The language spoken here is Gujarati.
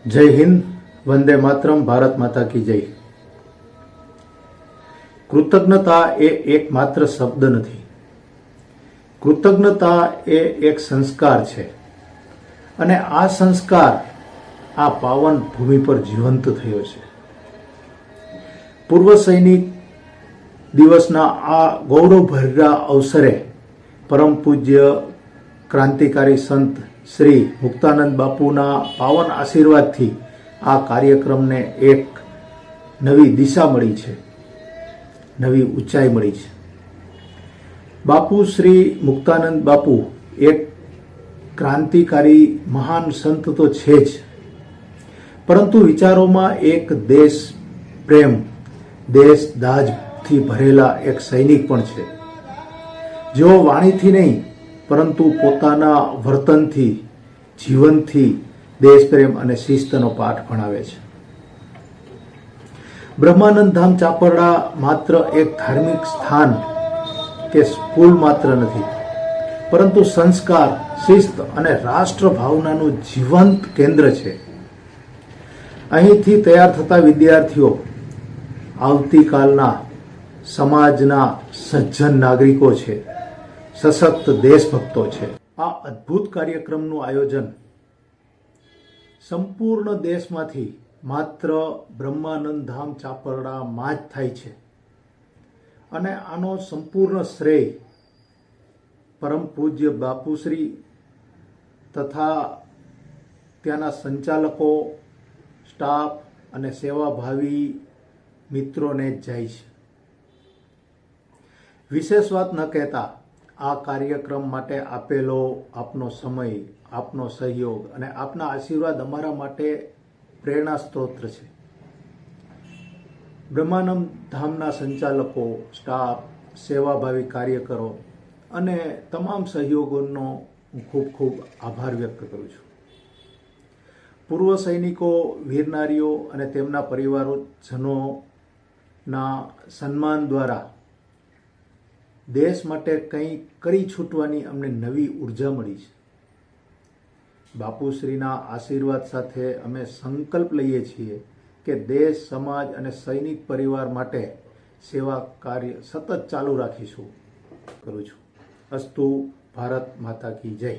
जय हिंद, वंदे मातरम, भारत माता की जय। કૃતજ્ઞતા એ એકમાત્ર શબ્દ નથી, કૃતજ્ઞતા એ એક સંસ્કાર છે અને આ સંસ્કાર આ પાવન ભૂમિ પર જીવંત થયો છે। પૂર્વ સૈનિક દિવસના આ ગૌરવભર્યા અવસરે પરમ પૂજ્ય ક્રાંતિકારી સંત શ્રી મુક્તાનંદ બાપુના પાવન આશીર્વાદથી આ કાર્યક્રમને એક નવી દિશા મળી છે, નવી ઊંચાઈ મળી છે। બાપુ શ્રી મુક્તાનંદ બાપુ એક ક્રાંતિકારી મહાન સંત તો છે જ, પરંતુ વિચારોમાં એક દેશ પ્રેમ, દેશ દાજથી ભરેલા એક સૈનિક પણ છે, જેઓ વાણીથી નહીં પરંતુ પોતાના વર્તનથી, જીવનથી દેશ પ્રેમ અને શિસ્તનો પાઠ ભણાવે છે। બ્રહ્માનંદ ધામ ચાપરડા માત્ર એક ધાર્મિક સ્થાન કે સ્કૂલ માત્ર નથી, પરંતુ સંસ્કાર, શિસ્ત અને રાષ્ટ્ર ભાવનાનું જીવંત કેન્દ્ર છે। અહીંથી તૈયાર થતા વિદ્યાર્થીઓ આવતીકાલના સમાજના સજ્જન નાગરિકો છે, સશક્ત દેશભક્તો છે। આ અદ્ભુત કાર્યક્રમનું આયોજન સંપૂર્ણ દેશમાંથી માત્ર બ્રહ્માનંદ ધામ ચાપરડામાં જ થાય છે અને આનો સંપૂર્ણ શ્રેય પરમ પૂજ્ય બાપુશ્રી તથા ત્યાંના સંચાલકો, સ્ટાફ અને સેવાભાવી મિત્રોને જ જાય છે। વિશેષ વાત ન કહેતા આ કાર્યક્રમ માટે આપેલો આપનો સમય, આપનો સહયોગ અને આપના આશીર્વાદ અમારા માટે પ્રેરણા સ્ત્રોત છે। બ્રહ્માનંદ ધામના સંચાલકો, સ્ટાફ, સેવાભાવી કાર્યકરો અને તમામ સહયોગોનો હું ખૂબ ખૂબ આભાર વ્યક્ત કરું છું। પૂર્વ સૈનિકો, વીર નારીઓ અને તેમના પરિવારજનોના સન્માન દ્વારા દેશ માટે કંઈ કરી છૂટવાની અમને નવી ઉર્જા મળી છે। બાપુશ્રીના આશીર્વાદ સાથે અમે સંકલ્પ લઈએ છીએ કે દેશ, સમાજ અને સૈનિક પરિવાર માટે સેવા કાર્ય સતત ચાલુ રાખીશું। કરું છું। અસ્તુ, ભારત માતા કી જય।